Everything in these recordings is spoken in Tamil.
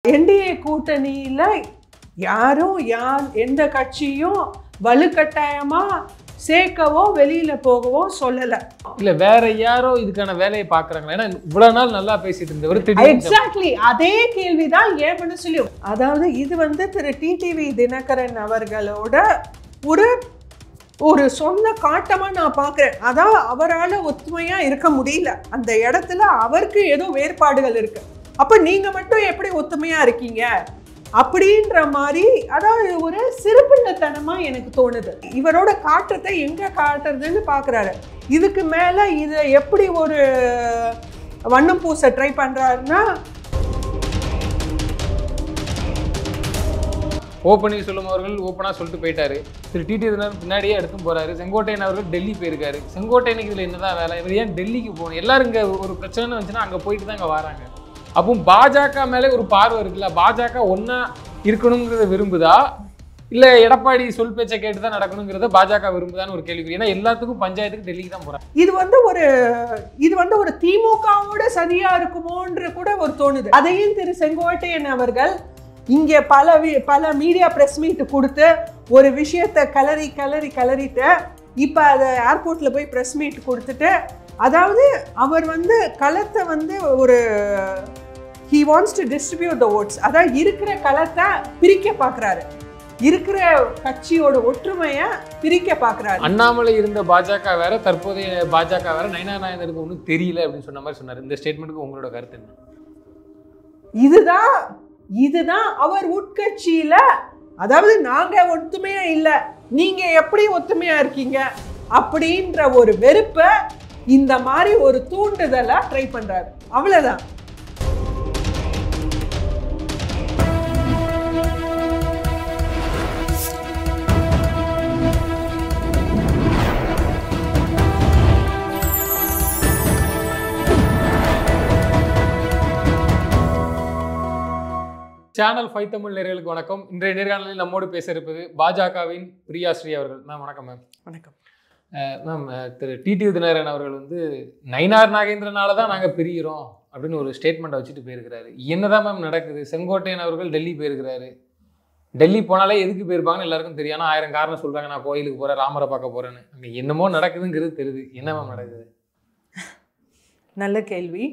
என்டிஏ கூட்டணியில யாரும் எந்த கட்சியும் வலுக்கட்டாயமா சேர்க்கவோ வெளியில போகவோ சொல்லல. இல்ல வேற யாரோ இதுக்கான வேலையை பாக்குறாங்க. ஏன்னா இவ்வளவு நாள் நல்லா பேசிட்டு இருந்தவர் எக்ஸாக்ட்லி அதே கேள்விதான் ஏன் மனசுலயும். அதாவது இது திரு டிடிவி தினகரன் அவர்களோட ஒரு சொந்த காட்டமா நான் பாக்குறேன். அதாவது அவரால் ஒத்துமையா இருக்க முடியல. அந்த இடத்துல அவருக்கு ஏதோ வேறுபாடுகள் இருக்கு. அப்ப நீங்க மட்டும் எப்படி ஒத்துமையா இருக்கீங்க அப்படின்ற மாதிரி, அதாவது ஒரு சிறுபிண்டத்தனமா எனக்கு தோணுது. இவரோட காற்றத்தை எங்க காட்டுறதுன்னு பாக்குறாரு. இதுக்கு மேல இதை எப்படி ஒரு வண்ணம் பூச ட்ரை பண்றாருன்னா, ஓப்பனிங் அவர்கள் ஓப்பனா சொல்லிட்டு போயிட்டாரு. திரு டிடி தினகரன் பின்னாடியே எடுத்தும் போறாரு. செங்கோட்டையன் அவர்கள் டெல்லி போயிருக்காரு. செங்கோட்டையனுக்கு இதுல என்னதான் வேலை? இவர் ஏன் டெல்லிக்கு போகணும்? எல்லாரும் இங்க ஒரு பிரச்சனைன்னு வந்துச்சுன்னா அங்க போயிட்டு தான் இங்க வராங்க. அப்போ பாஜக மேலே ஒரு பார்வை இருக்குல்ல, பாஜக ஒன்னா இருக்கணுங்கிறத விரும்புதா இல்ல எடப்பாடி சொல் பேச்சை கேட்டுதான் நடக்கணுங்கிறத பாஜக விரும்புதான்னு ஒரு கேள்வி. ஏன்னா எல்லாத்துக்கும் பஞ்சாயத்துக்கு டெல்லிக்கு தான் போறாங்க. இது ஒரு திமுகவோட சரியா இருக்குமோன்ற கூட ஒரு தோணுது. அதையும் திரு செங்கோட்டையன் அவர்கள் இங்கே பல மீடியா பிரஸ் மீட் கொடுத்து ஒரு விஷயத்தை கலரிட்டு இப்போ அதை ஏர்போர்ட்ல போய் பிரஸ் மீட் கொடுத்துட்டு, அதாவது அவர் களத்தை ஒரு he wants to distribute the votes. அதாவது இருக்கிற களத்தை பிரிக்க பார்க்குறாரு, இருக்கிற கட்சியோட ஒற்றுமையை பிரிக்க பார்க்குறாரு. அண்ணாமலை இருந்த பாஜக வேற, தற்போதைய பாஜக வேற, நயனா நாயனருக்கு ஒன்றும் தெரியல அப்படின்னு சொன்ன மாதிரி சொன்னார். இந்த ஸ்டேட்மெண்ட்டுக்கு உங்களோட கருத்து என்ன? இதுதான் அவர் உட்கட்சியில, அதாவது நாங்க ஒத்துமையா இல்லை, நீங்க எப்படி ஒத்துமையா இருக்கீங்க அப்படின்ற ஒரு வெறுப்பை இந்த மாதிரி ஒரு தூண்டுதலா ட்ரை பண்றாரு. அவ்வளவுதான். சேனல் 5 தமிழ் நேயர்களுக்கு வணக்கம். இன்றைய நேர்காணலில் நம்மோடு பேச இருப்பது பாஜகவின் பிரியாஸ்ரீ அவர்கள். மேம் வணக்கம். மேம் வணக்கம். மேம், திரு டிடிவி தினகரன் அவர்கள் நயினார் நாகேந்திரனால தான் நாங்கள் பிரிகிறோம் அப்படின்னு ஒரு ஸ்டேட்மெண்ட்டை வச்சுட்டு போயிருக்கிறாரு. என்னதான் மேம் நடக்குது? செங்கோட்டையன் அவர்கள் டெல்லி போயிருக்கிறாரு. டெல்லி போனாலே எதுக்கு போயிருப்பாங்கன்னு எல்லாருக்கும் தெரியும். ஆனால் 1000 காரணம் சொல்கிறாங்க. நான் கோயிலுக்கு போகிறேன், ராமரை பார்க்க போகிறேன்னு. அங்கே என்னமோ நடக்குதுங்கிறது தெரியுது. என்ன மேம் நடக்குது? நல்ல கேள்வி.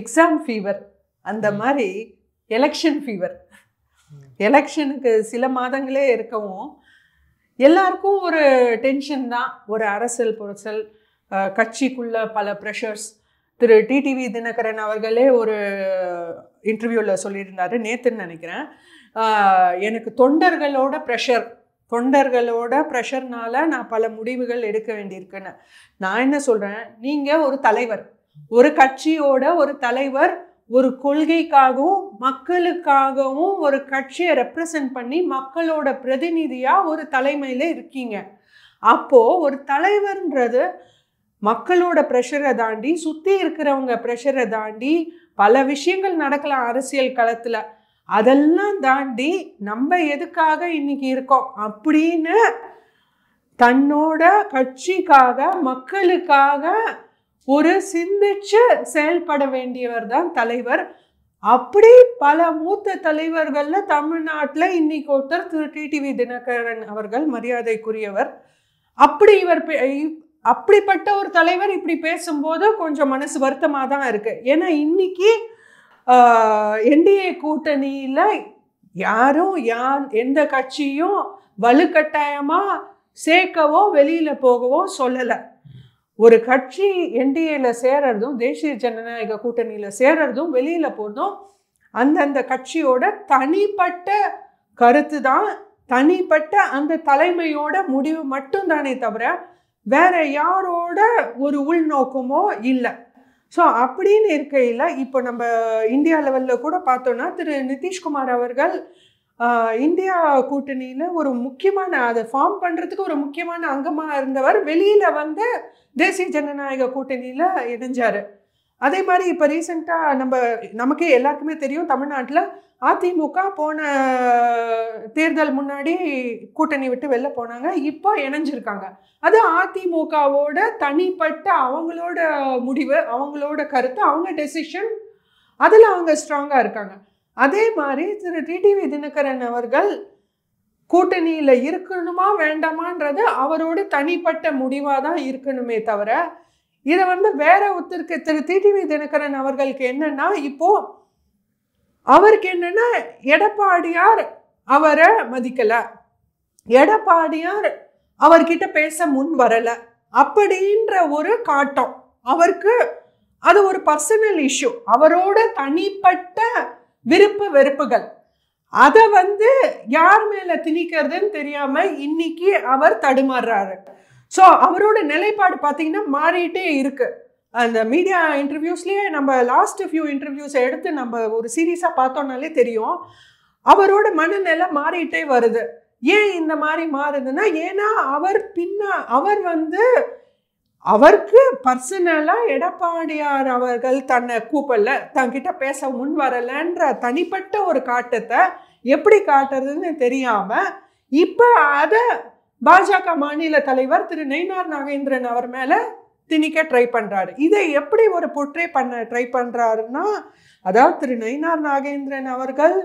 எக்ஸாம் ஃபீவர் அந்த மாதிரி எலெக்ஷன் ஃபீவர். எலெக்ஷனுக்கு சில மாதங்களே இருக்கவும் எல்லாருக்கும் ஒரு டென்ஷன் தான். ஒரு அரசியல் புரசல், கட்சிக்குள்ள பல ப்ரெஷர்ஸ். திரு டிடிவி தினகரன் அவர்களே ஒரு இன்டர்வியூவில் சொல்லியிருந்தாரு, நேற்றுன்னு நினைக்கிறேன். எனக்கு தொண்டர்களோட ப்ரெஷர்னால நான் பல முடிவுகள் எடுக்க வேண்டியிருக்குன்னு. நான் என்ன சொல்கிறேன், நீங்கள் ஒரு தலைவர், ஒரு கட்சியோட ஒரு தலைவர், ஒரு கொள்கைக்காகவும் மக்களுக்காகவும் ஒரு கட்சியை ரெப்ரசன்ட் பண்ணி மக்களோட பிரதிநிதியாக ஒரு தலைமையில் இருக்கீங்க. அப்போது ஒரு தலைவர்ன்றது மக்களோட ப்ரெஷரை தாண்டி, சுற்றி இருக்கிறவங்க ப்ரெஷரை தாண்டி பல விஷயங்கள் நடக்கலாம் அரசியல் களத்தில். அதெல்லாம் தாண்டி நம்ம எதுக்காக இன்னைக்கு இருக்கோம் அப்படின்னு தன்னோட கட்சிக்காக மக்களுக்காக ஒரு சிந்திச்சு செயல்பட வேண்டியவர் தான் தலைவர். அப்படி பல மூத்த தலைவர்கள்ல தமிழ்நாட்டில் இன்னைக்கு ஒருத்தர் திரு டிடிவி தினகரன் அவர்கள், மரியாதைக்குரியவர். அப்படிப்பட்ட ஒரு தலைவர் இப்படி பேசும்போது கொஞ்சம் மனசு வருத்தமாக தான் இருக்கு. ஏன்னா இன்னைக்கு என்டிஏ கூட்டணியில யாரும் எந்த கட்சியும் வலுக்கட்டாயமா சேர்க்கவோ வெளியில போகவோ சொல்லலை. ஒரு கட்சி என்டிஏல சேர்றதும், தேசிய ஜனநாயக கூட்டணியில சேர்றதும், வெளியில போதும் அந்தந்த கட்சியோட தனிப்பட்ட கருத்து தான், தனிப்பட்ட அந்த தலைமையோட முடிவு மட்டும் தானே தவிர வேற யாரோட ஒரு உள்நோக்கமோ இல்லை. ஸோ அப்படின்னு இருக்கையில் இப்போ நம்ம இந்தியா லெவலில் கூட பார்த்தோன்னா திரு நிதிஷ்குமார் அவர்கள் இந்தியா கூட்டணியில் ஒரு முக்கியமான, அதை ஃபார்ம் பண்ணுறதுக்கு ஒரு முக்கியமான அங்கமாக இருந்தவர், வெளியில் தேசிய ஜனநாயக கூட்டணியில் இணைஞ்சார். அதே மாதிரி இப்போ ரீசெண்டாக நமக்கே எல்லாருக்குமே தெரியும், தமிழ்நாட்டில் அதிமுக போன தேர்தல் முன்னாடி கூட்டணி விட்டு வெளில போனாங்க, இப்போ இணைஞ்சிருக்காங்க. அது அதிமுகவோட தனிப்பட்ட அவங்களோட முடிவு, அவங்களோட கருத்து, அவங்க டெசிஷன். அதில் அவங்க ஸ்ட்ராங்காக இருக்காங்க. அதே மாதிரி திரு டிடிவி தினகரன் அவர்கள் கூட்டணியில் இருக்கணுமா வேண்டாமான்றது அவரோட தனிப்பட்ட முடிவாக தான் இருக்கணுமே தவிர, இதை வந்து வேற ஒருத்தருக்கு திரு டிடிவி தினகரன் அவர்களுக்கு என்னன்னா, இப்போ அவருக்கு என்னன்னா எடப்பாடியார் அவரை மதிக்கலை, எடப்பாடியார் அவர்கிட்ட பேச முன் வரலை அப்படின்ற ஒரு காட்டம் அவருக்கு. அது ஒரு பர்சனல் இஷ்யூ, அவரோட தனிப்பட்ட விருப்பு வெறுப்புகள். அதை வந்து யார் மேலே திணிக்கிறதுன்னு தெரியாமல் இன்னைக்கு அவர் தடுமாறுறாரு. ஸோ அவரோட நிலைப்பாடு பார்த்தீங்கன்னா மாறிட்டே இருக்கு. அந்த மீடியா இன்டர்வியூஸ்லேயே நம்ம லாஸ்ட் ஃபியூ இன்டர்வியூஸை எடுத்து நம்ம ஒரு சீரியஸாக பார்த்தோம்னாலே தெரியும் அவரோட மனநிலை மாறிட்டே வருது. ஏன் இந்த மாதிரி மாறுதுன்னா, ஏன்னா அவர் வந்து அவருக்கு பர்சனலாக எடப்பாடியார் அவர்கள் தன்னை கூப்பிடல, தன்கிட்ட பேச முன் வரலைன்ற தனிப்பட்ட ஒரு காட்டத்தை எப்படி காட்டுறதுன்னு தெரியாமல் இப்போ அதை பாஜக மாநில தலைவர் திரு நயினார் நாகேந்திரன் அவர் மேலே திணிக்க ட்ரை பண்ணுறாரு. இதை எப்படி ஒரு போர்ட்ரே பண்ண ட்ரை பண்ணுறாருன்னா, அதாவது திரு நயினார் நாகேந்திரன் அவர்கள்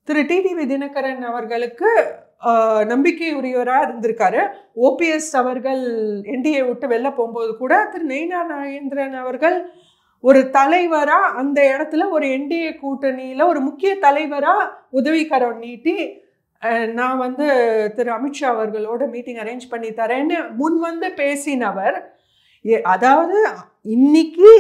திரு டிடிவி தினகரன் அவர்களுக்கு நம்பிக்கை உரியவராக இருந்திருக்காரு. ஓபிஎஸ் அவர்கள் என்டிஏ விட்டு வெளில போகும்போது கூட திரு நயினார் நாகேந்திரன் அவர்கள் ஒரு தலைவராக அந்த இடத்துல ஒரு என்டிஏ கூட்டணியில் ஒரு முக்கிய தலைவராக உதவிக்கரம் நீட்டி நான் வந்து திரு அமித்ஷா அவர்களோட மீட்டிங் அரேஞ்ச் பண்ணி தரேன்னு முன் வந்து பேசினவர். அதாவது இன்னைக்கு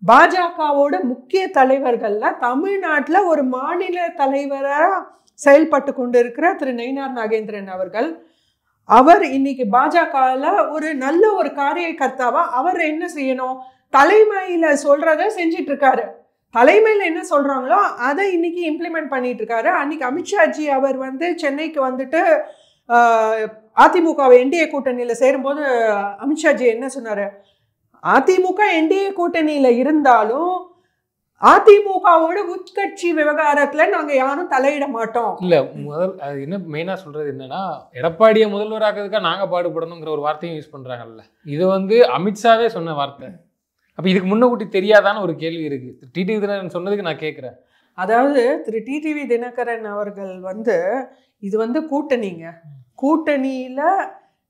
பாஜகவோட முக்கிய தலைவர்கள்ல தமிழ்நாட்டில் ஒரு மாநில தலைவராக செயல்பட்டு கொண்டு இருக்கிற திரு நயினார் நாகேந்திரன் அவர்கள், அவர் இன்னைக்கு பாஜகவில் ஒரு நல்ல ஒரு காரியகர்த்தாவா அவர் என்ன செய்யணும், தலைமையில் சொல்றத செஞ்சிட்டு இருக்காரு. தலைமையில் என்ன சொல்றாங்களோ அதை இன்னைக்கு இம்ப்ளிமெண்ட் பண்ணிட்டு இருக்காரு. அன்னைக்கு அமித்ஷாஜி அவர் வந்து சென்னைக்கு வந்துட்டு அதிமுக என்டிஏ கூட்டணியில் சேரும்போது அமித்ஷாஜி என்ன சொன்னாரு, அதிமுக என்டிஏ கூட்டணியில் இருந்தாலும் அதிமுகவோட உட்கட்சி விவகாரத்துல நாங்க யாரும் தலையிட மாட்டோம். இல்ல அது என்ன மெயினா சொல்றது என்னன்னா, எடப்பாடியை முதல்வராக்கிறதுக்காக நாங்க பாடுபடணுங்கிற ஒரு வார்த்தையும் யூஸ் பண்றாங்கல்ல. இது வந்து அமித்ஷாவே சொன்ன வார்த்தை. அப்ப இதுக்கு முன்னக்கூட்டி தெரியாதான ஒரு கேள்வி இருக்கு. டிடிவி தினகரன் சொன்னதுக்கு நான் கேட்கிறேன். அதாவது திரு டிடிவி தினகரன் அவர்கள் வந்து இது வந்து கூட்டணிங்க, கூட்டணியில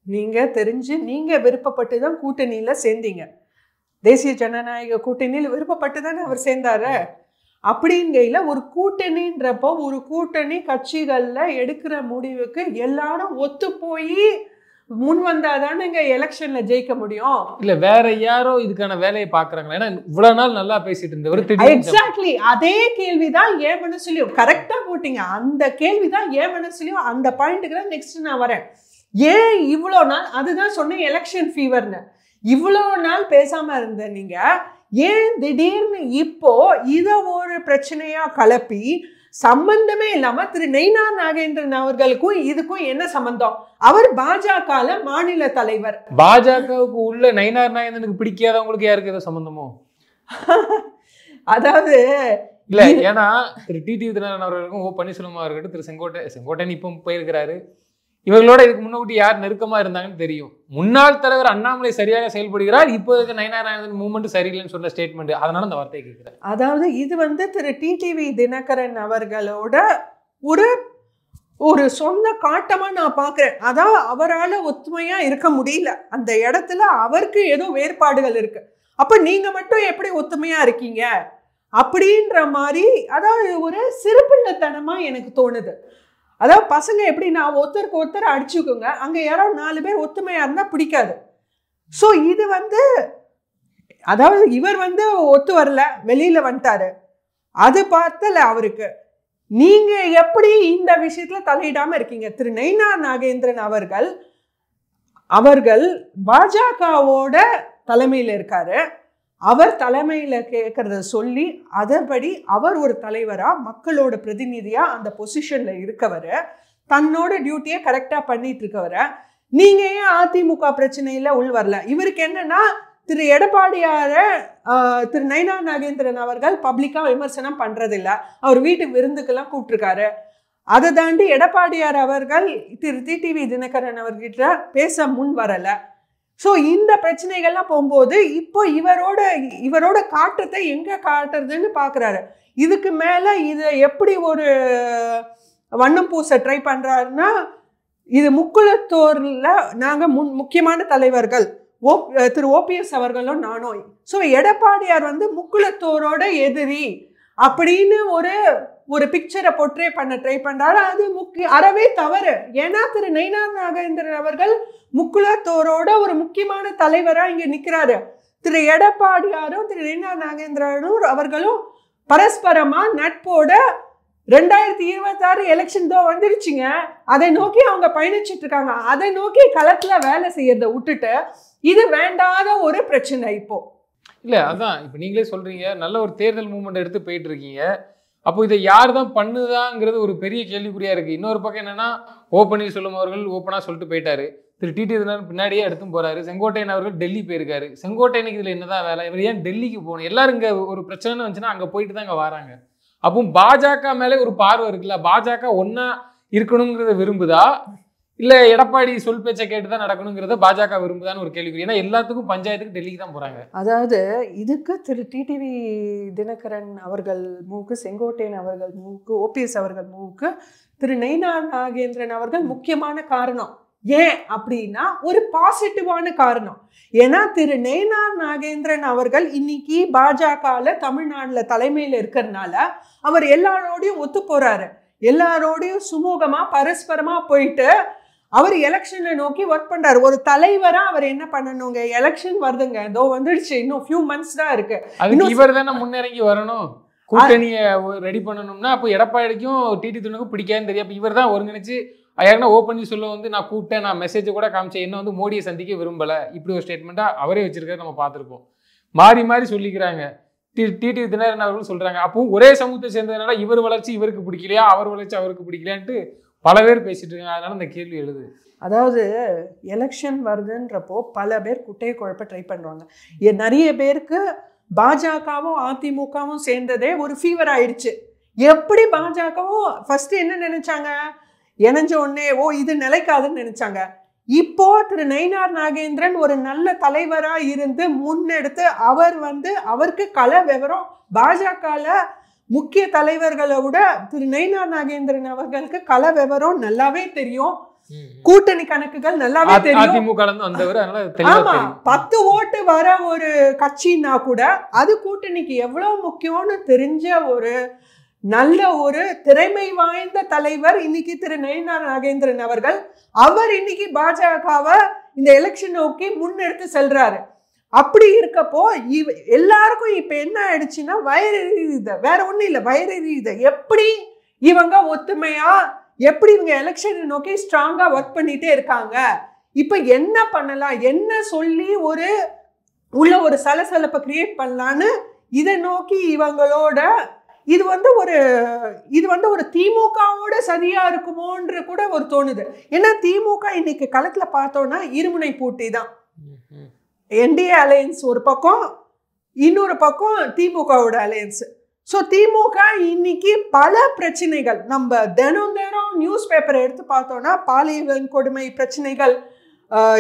நீங்க தெரிஞ்சு நீங்க விருப்பப்பட்டு தான் கூட்டணியில சேர்ந்தீங்க. தேசிய ஜனநாயக கூட்டணியில் விருப்பப்பட்டு தானே அவர் சேர்ந்தாரு. அப்படிங்கையில் ஒரு கூட்டணின்றப்போ ஒரு கூட்டணி கட்சிகளில் எடுக்கிற முடிவுக்கு எல்லாரும் ஒத்து போய் முன் வந்தாதானுங்க எலெக்ஷன்ல ஜெயிக்க முடியும். இல்ல வேற யாரோ இதுக்கான வேலையை பாக்குறாங்களா? ஏன்னா இவ்வளவு நாள் நல்லா பேசிட்டு இருந்தவர் எக்ஸாக்ட்லி அதே கேள்விதான் ஏன் மனசுலயும் கரெக்டா போட்டீங்க. அந்த கேள்விதான் ஏன் மனசுலயும் அந்த பாயிண்ட்டுக்கு தான் நெக்ஸ்ட் நான் வரேன். ஏன் இவ்வளோ நாள், அதுதான் சொன்னேன் எலெக்ஷன் ஃபீவர்னு, இவ்வளோ நாள் பேசாம இருந்த நீங்க ஏன் திடீர்னு இப்போ இதை ஒரு பிரச்சனையா கலப்பி சம்பந்தமே இல்லாம திரு நயினார் நாகேந்திரன் அவர்களுக்கும் இதுக்கும் என்ன சம்பந்தம்? அவர் பாஜக மாநில தலைவர். பாஜகவுக்கு உள்ள நயினார் நாகேந்திரனுக்கு பிடிக்காதவங்களுக்கு யாருக்கு ஏதோ சம்பந்தமோ? அதாவது இல்ல, ஏன்னா திரு டிடிவி தினகரன் அவர்களுக்கும் பன்னீர்செல்வம் அவர்கிட்ட திரு செங்கோட்டையன் இப்போ போயிருக்கிறாரு. இவர்களோட இதுக்கு முன்னாடி யார் நெருக்கமா இருந்தாங்கன்னு தெரியும். முன்னாள் தலைவர் அண்ணாமலை சரியாக செயல்படுகிறார், இப்போதைக்கு நயினார் நாகேந்திரன் மூவ்மெண்ட் சரியில்லைன்னு சொன்ன ஸ்டேட்மெண்ட், அதனால அந்த வார்த்தையை கேட்கிறேன். அதாவது இது வந்து திரு டிடிவி தினகரன் அவர்களோட ஒரு ஒரு சொந்த காட்டமா நான் பார்க்குறேன். அதாவது அவரால் ஒத்துமையா இருக்க முடியல, அந்த இடத்துல அவருக்கு ஏதோ வேறுபாடுகள் இருக்கு. அப்ப நீங்க மட்டும் எப்படி ஒத்துமையா இருக்கீங்க அப்படின்ற மாதிரி, அதாவது ஒரு சிறுபிள்ளைத்தனமா எனக்கு தோணுது. அதாவது பசங்க எப்படின்னா ஒருத்தருக்கு ஒருத்தர் அடிச்சுக்கோங்க, அங்கே யாராவது 4 பேர் ஒத்துமையாக இருந்தால் பிடிக்காது. ஸோ இது வந்து அதாவது இவர் வந்து ஒத்து வரல, வெளியில் வந்துட்டாரு, அது பார்த்தல அவருக்கு. நீங்கள் எப்படி இந்த விஷயத்தில் தலையிடாமல் இருக்கீங்க? திரு நயினார் நாகேந்திரன் அவர்கள் பாஜகவோட தலைமையில் இருக்காரு. அவர் தலைமையில் கேட்கறத சொல்லி அதன்படி அவர் ஒரு தலைவராக மக்களோட பிரதிநிதியாக அந்த பொசிஷனில் இருக்கவர், தன்னோட டியூட்டியை கரெக்டாக பண்ணிட்டு இருக்கவரை நீங்கள் ஏன் அதிமுக பிரச்சனையில் உள் வரல? இவருக்கு என்னன்னா, திரு எடப்பாடியாரை திரு நயினார் நாகேந்திரன் அவர்கள் பப்ளிக்காக விமர்சனம் பண்ணுறதில்ல, அவர் வீட்டுக்கு விருந்துக்கெல்லாம் கூப்பிட்டுருக்காரு. அதை தாண்டி எடப்பாடியார் அவர்கள் திரு டிடிவி தினகரன் அவர்கிட்ட பேச முன் வரலை. ஸோ இந்த பிரச்சனைகள்லாம் போகும்போது இப்போ இவரோட காட்டத்தை எங்கே காட்டுறதுன்னு பார்க்குறாரு. இதுக்கு மேலே இதை எப்படி ஒரு வண்ணம் பூச ட்ரை பண்ணுறாருன்னா, இது முக்குளத்தூரில் நாங்கள் முக்கியமான தலைவர்கள் திரு ஓபிஎஸ் அவர்களும் நானும். ஸோ எடப்பாடியார் வந்து முக்குளத்தூரோட எதிரி அப்படின்னு ஒரு பிக்சரை போர்ட்ரே பண்ண ட்ரை பண்ணுறாரு. அது அறவே தவறு. ஏன்னா திரு நயினார் நாகேந்திரன் அவர்கள் முக்குளத்தோரோட ஒரு முக்கியமான தலைவராக இங்கே நிற்கிறாரு. திரு எடப்பாடியாரும் திரு நயினார் நாகேந்திரனும் அவர்களும் பரஸ்பரமாக நட்போட 2026 எலெக்ஷன் தான் வந்துருச்சுங்க. அதை நோக்கி அவங்க பயணிச்சுட்டு இருக்காங்க. அதை நோக்கி களத்தில் வேலை செய்யறதை விட்டுட்டு இது வேண்டாத ஒரு பிரச்சனை இப்போ. இல்லை, அதான் இப்போ நீங்களே சொல்கிறீங்க, நல்ல ஒரு தேர்தல் மூவ்மெண்ட் எடுத்து போயிட்டு இருக்கீங்க. அப்போ இதை யார் தான் பண்ணுதாங்கிறது ஒரு பெரிய கேள்விக்குறியாக இருக்குது. இன்னொரு பக்கம் என்னென்னா, பன்னீர்செல்வம் அவர்கள் ஓப்பனாக சொல்லிட்டு போயிட்டாரு. திரு டிடி தினகரன் பின்னாடியே எடுத்தும் போகிறாரு. செங்கோட்டையன் அவர்கள் டெல்லி போயிருக்காரு. செங்கோட்டையனுக்கு இதில் என்னதான் வேலை? இவர் ஏன் டெல்லிக்கு போகணும்? எல்லாரும் இங்கே ஒரு பிரச்சனைன்னு வந்துச்சுன்னா அங்கே போயிட்டு தான் இங்கே வராங்க. அப்போ பாஜக மேலே ஒரு பார்வை இருக்குல்ல, பாஜக ஒன்றா இருக்கணுங்கிறத விரும்புதா, இல்லை எடப்பாடி சொல் பேச்சை கேட்டு தான் நடக்கணுங்கிறத பாஜக விரும்புதான்னு ஒரு கேள்விக்குறி. ஏன்னா எல்லாத்துக்கும் பஞ்சாயத்துக்கு டெல்லிக்கு தான் போகிறாங்க. அதாவது இதுக்கு திரு டிடிவி தினகரன் அவர்கள் மூவுக்கு, செங்கோட்டையன் அவர்கள் மூவுக்கு, ஓபிஎஸ் அவர்கள் மூவுக்கு திரு நயினார் நாகேந்திரன் அவர்கள் முக்கியமான காரணம். ஏன் அப்படின்னா ஒரு பாசிட்டிவான காரணம். ஏன்னா திரு நயினார் நாகேந்திரன் அவர்கள் இன்னைக்கு பாஜகவில் தமிழ்நாட்டில் தலைமையில் இருக்கிறதுனால அவர் எல்லாரோடையும் ஒத்து போறாரு. எல்லாரோடையும் சுமூகமாக பரஸ்பரமாக போயிட்டு அவர் எலெக்ஷனை நோக்கி ஒர்க் பண்றாரு. ஒரு தலைவரா அவர் என்ன பண்ணணுங்க? எலெக்ஷன் வருதுங்க, இதோ வந்துடுச்சு, இன்னும் ஃபியூ மந்த்ஸ் தான் இருக்கு. இவர் தானே முன்னிறங்கி வரணும், கூட்டணியை ரெடி பண்ணணும்னா. அப்போ எடப்பாடிக்கும் டிடி தினகரனுக்கும் பிடிக்காதுன்னு தெரியும். அப்போ இவர் தான் ஒருங்கிணைச்சு யாருன்னா பன்னீர்செல்வம் வந்து நான் கூப்பிட்டேன், நான் மெசேஜை கூட காமிச்சேன், என்ன வந்து மோடியை சந்திக்க விரும்பலை, இப்படி ஒரு ஸ்டேட்மெண்ட்டாக அவரே வச்சிருக்காரு. நம்ம பார்த்துருப்போம். மாறி மாறி சொல்லிக்கிறாங்க. டிடி தினகரன் அவர்களும் சொல்கிறாங்க. அப்போ ஒரே சமூகத்தை சேர்ந்ததுனால இவர் வளர்ச்சி இவருக்கு பிடிக்கலையா, அவர் வளர்ச்சி அவருக்கு பிடிக்கலையான்ட்டு பல பேர் பேசிட்டு இருக்காங்க. அதனால இந்த கேள்வி எழுது. அதாவது எலெக்ஷன் வருதுன்றப்போ பல பேர் குட்டையை குழப்ப ட்ரை பண்ணுவாங்க. நிறைய பேருக்கு பாஜகவும் அதிமுகவும் சேர்ந்ததே ஒரு ஃபீவர் ஆயிடுச்சு. எப்படி பாஜகவும் ஃபர்ஸ்ட் என்ன நினைச்சாங்க, இணைஞ்ச உடனே இது நிலைக்காதுன்னு நினைச்சாங்க. இப்போ திரு நயினார் நாகேந்திரன் ஒரு நல்ல தலைவரா இருந்து முன்னெடுத்து அவர் வந்து அவருக்கு கள விவரம் பாஜகல முக்கிய தலைவர்களை விட திரு நயினார் நாகேந்திரன் அவர்களுக்கு கள விவரம் நல்லாவே தெரியும். கூட்டணி கணக்குகள் நல்லாவே தெரியும். 10 ஓட்டு வர ஒரு கட்சின்னா கூட அது கூட்டணிக்கு எவ்வளவு முக்கியம்னு தெரிஞ்ச ஒரு நல்ல ஒரு திறமை வாய்ந்த தலைவர் இன்னைக்கு திரு நயினார் நாகேந்திரன் அவர்கள். அவர் இன்னைக்கு பாஜகவை இந்த எலெக்ஷன் நோக்கி முன்னெடுத்து செல்றாரு. அப்படி இருக்கப்போ எல்லாருக்கும் இப்ப என்ன ஆயிடுச்சுன்னா வயிறெறியுது, வேற ஒண்ணும் இல்லை, வயிறெறியுது. எப்படி இவங்க ஒத்துமையா, எப்படி இவங்க எலெக்ஷனை நோக்கி ஸ்ட்ராங்கா ஒர்க் பண்ணிட்டே இருக்காங்க, இப்ப என்ன பண்ணலாம், என்ன சொல்லி ஒரு சலசலப்பை கிரியேட் பண்ணலான்னு இதை நோக்கி இவங்களோட இது வந்து ஒரு திமுகவோட சரியா இருக்குமோன்ற கூட ஒரு தோணுது. ஏன்னா திமுக இன்னைக்கு களத்துல பார்த்தோம்னா இருமுனை போட்டி தான். என்டிஏ அலையன்ஸ் ஒரு பக்கம், இன்னொரு பக்கம் திமுகவோட அலையன்ஸ். ஸோ திமுக இன்னைக்கு பல பிரச்சனைகள், நம்ம தினம் நியூஸ் பேப்பரை எடுத்து பார்த்தோம்னா பாலியல் கொடுமை பிரச்சனைகள்,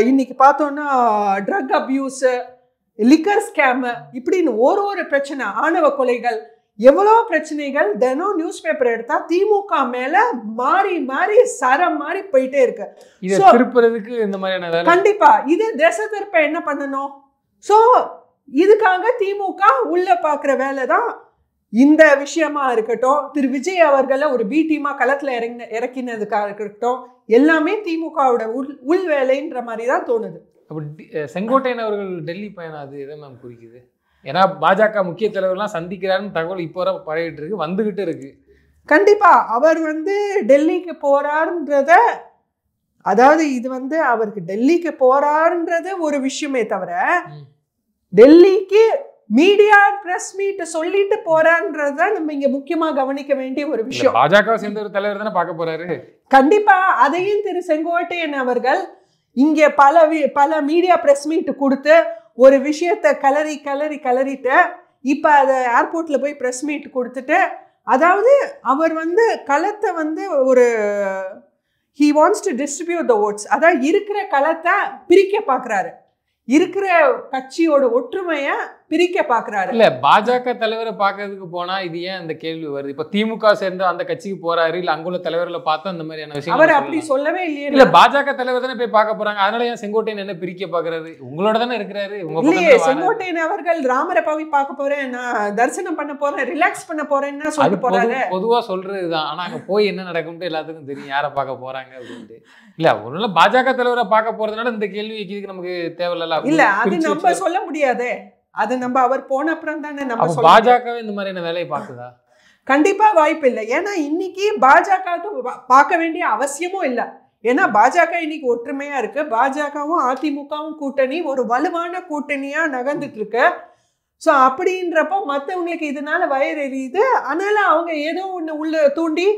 இன்னைக்கு பார்த்தோம்னா ட்ரக் அபியூஸ், லிக்கர் ஸ்கேம், இப்படின்னு ஒரு பிரச்சனை, ஆணவ கொலைகள், எவ்வளோ பிரச்சனைகள் தினம் நியூஸ் பேப்பர் எடுத்தா திமுக மேல மாறி மாறி சரம் மாறி போயிட்டே இருக்கு. கண்டிப்பா இது திசை திருப்ப என்ன பண்ணணும்? ஸோ இதுக்காக திமுக உள்ள பாக்குற வேலை தான் இந்த விஷயமா இருக்கட்டும், திரு விஜய் அவர்களை ஒரு பி டீமா களத்துல இறக்கினதுக்காக இருக்கட்டும், எல்லாமே திமுகவோட உள் வேலைன்ற மாதிரி தான் தோணுது. அப்படி செங்கோட்டையன் அவர்கள் டெல்லி பயணம் அது எதை மேம் குறிக்குது? ஏன்னா பாஜக முக்கிய தலைவர்லாம் சந்திக்கிறாருன்னு தகவல் இப்போ வர பரவிட்டு இருக்கு, வந்துகிட்டு இருக்கு. கண்டிப்பா அவர் டெல்லிக்கு போறாருன்றத, அதாவது இது அவருக்கு டெல்லிக்கு போறாருன்றது ஒரு விஷயமே தவிர டெல்லிக்கு மீடியா பிரஸ் மீட் சொல்லிட்டு போறான்றத நம்ம இங்க முக்கியமா கவனிக்க வேண்டிய ஒரு விஷயம். பாஜக சேர்ந்த ஒரு தலைவர் தானே பார்க்க போறாரு. கண்டிப்பா அதையும் திரு செங்கோட்டையன் அவர்கள் இங்க பல மீடியா பிரஸ் மீட் கொடுத்து ஒரு விஷயத்தை கலரிட்டு இப்போ அதை ஏர்போர்ட்ல போய் ப்ரெஸ் மீட் கொடுத்துட்டு, அதாவது அவர் களத்தை ஒரு he wants to distribute the votes, அதாவது இருக்கிற களத்தை பிரிக்க பார்க்குறாரு. இருக்கிற கட்சியோட ஒற்றுமைய பிரிக்க பாக்குறாரு. இல்ல பாஜக தலைவரை பாக்குறதுக்கு போனா இது ஏன் அந்த கேள்வி வருது? இப்ப திமுக சேர்ந்து அந்த கட்சிக்கு போறாரு, இல்ல அங்குள்ள தலைவர்களை பார்த்தா அந்த மாதிரியான விஷயம் அவர் அப்படி சொல்லவே இல்லையே. இல்ல பாஜக தலைவர் தானே போய் பார்க்க போறாங்க, அதனால ஏன் செங்கோட்டையன் என்ன பிரிக்க பாக்குறாரு? உங்களோட தானே இருக்கிறாரு. இல்லையே, செங்கோட்டையன் அவர்கள் ராமரை போய் பார்க்க போறேன், நான் தரிசனம் பண்ண போறேன், ரிலாக்ஸ் பண்ண போறேன்னு சொல்லிட்டு போறாரு. பொதுவா சொல்றதுதான். ஆனா அங்க போய் என்ன நடக்கும்னு எல்லாத்துக்கும் தெரியும், யாரை பார்க்க போறாங்க அப்படின்ட்டு. இல்ல ஒருவேளை பாஜக தலைவரை பார்க்க போறதுனால இந்த கேள்வி வைக்கிறதுக்கு நமக்கு தேவையில்ல. இல்ல அது நம்ம சொல்ல முடியாதே, அது நம்ம அவர் போன அப்புறம் தானே நம்ம சொல்ல. பாஜக இந்த மாதிரியான வேலையை பார்க்குதா? கண்டிப்பா வாய்ப்பு இல்லை. ஏன்னா இன்னைக்கு பாஜக பார்க்க வேண்டிய அவசியமும் இல்லை. ஏன்னா பாஜக இன்னைக்கு ஒற்றுமையா இருக்கு. பாஜகவும் அதிமுகவும் கூட்டணி ஒரு வலுவான கூட்டணியா நகர்ந்துட்டு இருக்கு. ஸோ அப்படின்றப்போ மற்றவங்களுக்கு இதனால வயிறு எரியுது. அதனால அவங்க ஏதோ ஒன்று உள்ள தூண்டி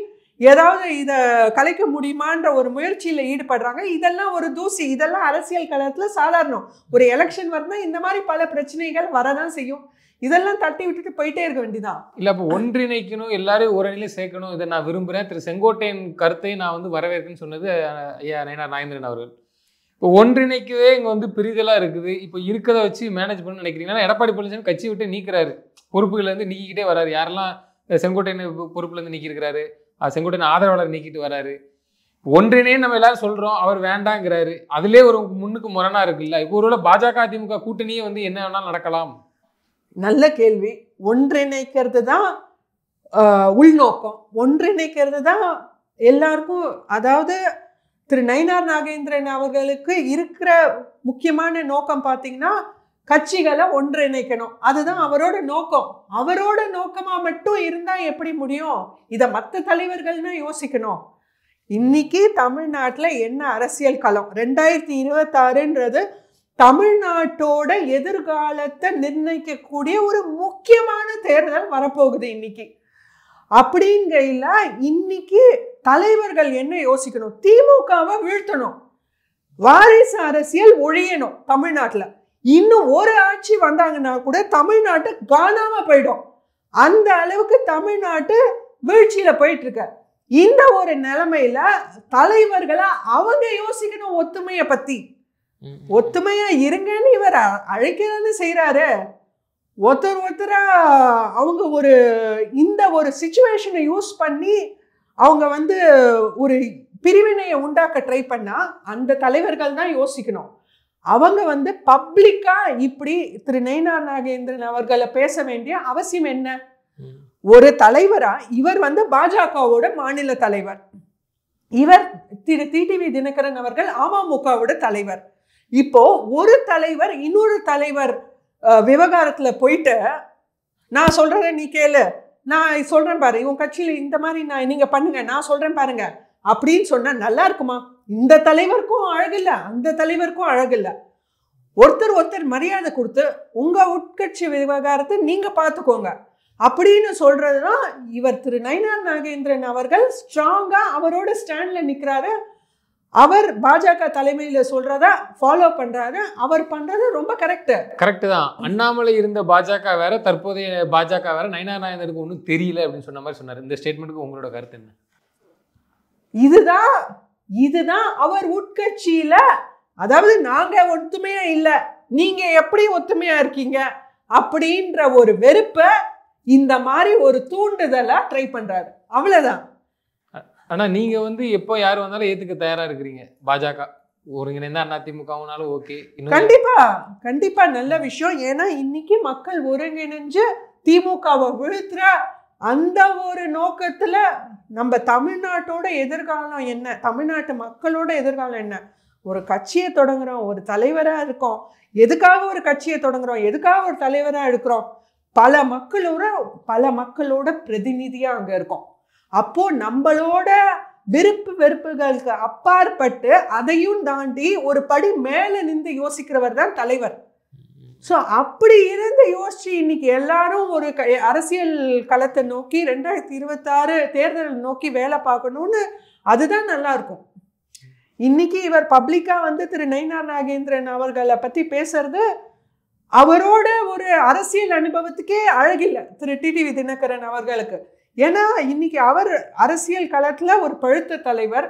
ஏதாவது இதை கலைக்க முடியுமான்ற ஒரு முயற்சியில் ஈடுபடுறாங்க. இதெல்லாம் ஒரு தூசி, இதெல்லாம் அரசியல் களத்தில் சாதாரணம். ஒரு எலெக்ஷன் வரணும், இந்த மாதிரி பல பிரச்சனைகள் வரதான் செய்யும். இதெல்லாம் தட்டி விட்டுட்டு போயிட்டே இருக்க வேண்டியதான். இல்லை அப்போ ஒன்றிணைக்கணும், எல்லாரையும் ஒரு அணியில சேர்க்கணும், இதை நான் விரும்புகிறேன். திரு செங்கோட்டையன் கருத்தை நான் வந்து வரவேற்கன்னு சொன்னது ஐயா நயினார் நாகேந்திரன் அவர்கள். இப்போ ஒன்றிணைக்கவே இங்கே வந்து பிரிதலாக இருக்குது. இப்போ இருக்கிறத வச்சு மேனேஜ் பண்ணணும்னு நினைக்கிறீங்கன்னா எடப்பாடி பழனிசாமி கட்சி விட்டு நீக்கிறாரு, பொறுப்புலேருந்து நீக்கிக்கிட்டே வராரு. யாரெல்லாம் செங்கோட்டையன் பொறுப்புலேருந்து நீக்கியிருக்கிறாரு, செங்கோட்டையன் ஆதரவாளர் நீக்கிட்டு வராரு. ஒன்றினே நம்ம எல்லாரும் சொல்றோம், அவர் வேண்டாங்கிறாரு. அதுலேயே ஒரு முன்னுக்கு முரணா இருக்குல்ல. இப்போ ஒருவேளை பாஜக அதிமுக கூட்டணியே வந்து என்ன வேணாலும் நடக்கலாம். நல்ல கேள்வி. ஒன்றிணைக்கிறது தான் உள்நோக்கம், ஒன்றிணைக்கிறது தான் எல்லாருக்கும். அதாவது திரு நயினார் நாகேந்திரன் அவர்களுக்கு இருக்கிற முக்கியமான நோக்கம் பார்த்தீங்கன்னா கட்சிகளை ஒன்றிணைக்கணும். அதுதான் அவரோட நோக்கம். அவரோட நோக்கமாக மட்டும் இருந்தால் எப்படி முடியும்? இதை மற்ற தலைவர்கள்னா யோசிக்கணும். இன்னைக்கு தமிழ்நாட்டில் என்ன அரசியல் களம்? 2026ன்றது தமிழ்நாட்டோட எதிர்காலத்தை நிர்ணயிக்கக்கூடிய ஒரு முக்கியமான தேர்தல் வரப்போகுது இன்னைக்கு. அப்படிங்கையில் இன்னைக்கு தலைவர்கள் என்ன யோசிக்கணும்? திமுகவை வீழ்த்தணும், வாரிசு அரசியல் ஒழியணும். தமிழ்நாட்டில் இன்னும் ஒரு ஆட்சி வந்தாங்கன்னா கூட தமிழ்நாட்டு காணாம போயிடும். அந்த அளவுக்கு தமிழ்நாட்டு வீழ்ச்சியில போயிட்டு இருக்க. இந்த ஒரு நிலைமையில தலைவர்களா அவங்க யோசிக்கணும் ஒத்துமையை பத்தி. ஒத்துமையா இருங்கன்னு இவர் அழைக்கிறன்னு செய்யறாரு. ஒருத்தரா அவங்க ஒரு இந்த ஒரு சிச்சுவேஷனை யூஸ் பண்ணி அவங்க வந்து ஒரு பிரிவினையை உண்டாக்க ட்ரை பண்ணா அந்த தலைவர்கள் தான் யோசிக்கணும். அவங்க வந்து பப்ளிக்கா இப்படி திரு நயினார் நாகேந்திரன் அவர்களை பேச வேண்டிய அவசியம் என்ன? ஒரு தலைவரா இவர் வந்து பாஜகவோட மாநில தலைவர், இவர் திரு டிடிவி தினகரன் அவர்கள் அமமுகவோட தலைவர். இப்போ ஒரு தலைவர் இன்னொரு தலைவர் விவகாரத்துல போயிட்டு நான் சொல்றத நீ கேளு, நான் சொல்றேன் பாரு, இவங்க கட்சியில இந்த மாதிரி நீங்க பண்ணுங்க, நான் சொல்றேன் பாருங்க அப்படின்னு சொன்னா நல்லா இருக்குமா? இந்த தலைவருக்கும் அழகில்லை, அந்த தலைவருக்கும் அழகில்லை. ஒருத்தர் மரியாதை கொடுத்து உங்க உட்கட்சி விவகாரத்தை நீங்க பார்த்துக்கோங்க அப்படின்னு சொல்றதுதான் இவர் திரு நயினார் நாகேந்திரன் அவர்கள் ஸ்ட்ராங்கா அவரோட ஸ்டாண்ட்ல நிக்கிறாரு. அவர் பாஜக தலைமையில சொல்றத ஃபாலோ பண்றாரு. அவர் பண்றது ரொம்ப கரெக்ட் தான். அண்ணாமலை இருந்த பாஜக வேற, தற்போதைய பாஜக வேற. நயினார் நாகேந்திரனுக்கு ஒன்றும் தெரியல அப்படின்னு சொன்ன மாதிரி சொன்னார். இந்த ஸ்டேட்மெண்ட்டுக்கு உங்களோட கருத்து என்ன? இதுதான் அவர் உட்கட்சியில, அதாவது நாங்க ஒத்துமையா இல்ல, நீங்க எப்படி ஒத்துமையா இருக்கீங்க அப்படின்ற ஒரு வெறுப்பை இந்த மாதிரி ஒரு தூண்டுதலா ட்ரை பண்றாரு. அவ்வளவுதான். ஆனா நீங்க வந்து எப்போ யார் வந்தாலும் ஏத்துக்க தயாரா இருக்கிறீங்க. பாஜக ஒருங்கிணைந்த அதிமுகவுனாலும் ஓகே. கண்டிப்பா நல்ல விஷயம். ஏன்னா இன்னைக்கு மக்கள் ஒருங்கிணைஞ்சு திமுகவை வீழ்த்துற அந்த ஒரு நோக்கத்துல நம்ம தமிழ்நாட்டோட எதிர்காலம் என்ன, தமிழ்நாட்டு மக்களோட எதிர்காலம் என்ன? ஒரு கட்சியை தொடங்குறோம், ஒரு தலைவரா இருக்கோம். எதுக்காக ஒரு கட்சியை தொடங்குறோம், எதுக்காக ஒரு தலைவரா இருக்கிறோம்? பல மக்களோட பிரதிநிதியா அங்க இருக்கோம். அப்போ நம்மளோட விருப்பு வெறுப்புகளுக்கு அப்பாற்பட்டு அதையும் தாண்டி ஒரு படி மேல நின்று யோசிக்கிறவர் தான் தலைவர். ஸோ அப்படி இருந்து யோசிச்சு இன்னைக்கு எல்லாரும் ஒரு அரசியல் களத்தை நோக்கி 2026 தேர்தல் நோக்கி வேலை பார்க்கணும்னு, அதுதான் நல்லா இருக்கும். இன்னைக்கு இவர் பப்ளிக்கா வந்து திரு நயினார் நாகேந்திரன் அவர்களை பத்தி பேசுறது அவரோட ஒரு அரசியல் அனுபவத்துக்கே அழகில்லை திரு டிடிவி தினகரன் அவர்களுக்கு. ஏன்னா இன்னைக்கு அவர் அரசியல் களத்துல ஒரு பழுத்த தலைவர்,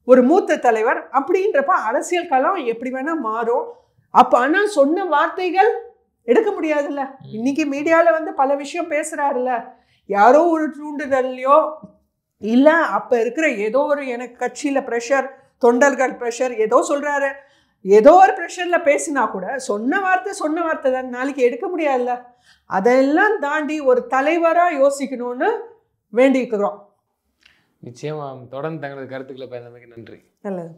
ஒரு மூத்த தலைவர். அப்படின்றப்ப அரசியல் களம் எப்படி வேணா மாறும். அப்போ ஆனால் சொன்ன வார்த்தைகள் எடுக்க முடியாதுல்ல. இன்னைக்கு மீடியாவில் வந்து பல விஷயம் பேசுகிறாருல்ல, யாரோ ஒரு தூண்டுதல்லையோ இல்லை அப்போ இருக்கிற ஏதோ ஒரு எனக்கு கட்சியில் ப்ரெஷர், தொண்டர்கள் ப்ரெஷர், ஏதோ சொல்கிறாரு, ஏதோ ஒரு ப்ரெஷரில் பேசினா கூட சொன்ன வார்த்தை தான், நாளைக்கு எடுக்க முடியாதுல்ல. அதெல்லாம் தாண்டி ஒரு தலைவராக யோசிக்கணும்னு வேண்டிக்கிறோம். நிச்சயமா தொடர்ந்து தங்களது கருத்துக்களை பயந்தமைக்கு நன்றி. நல்லது.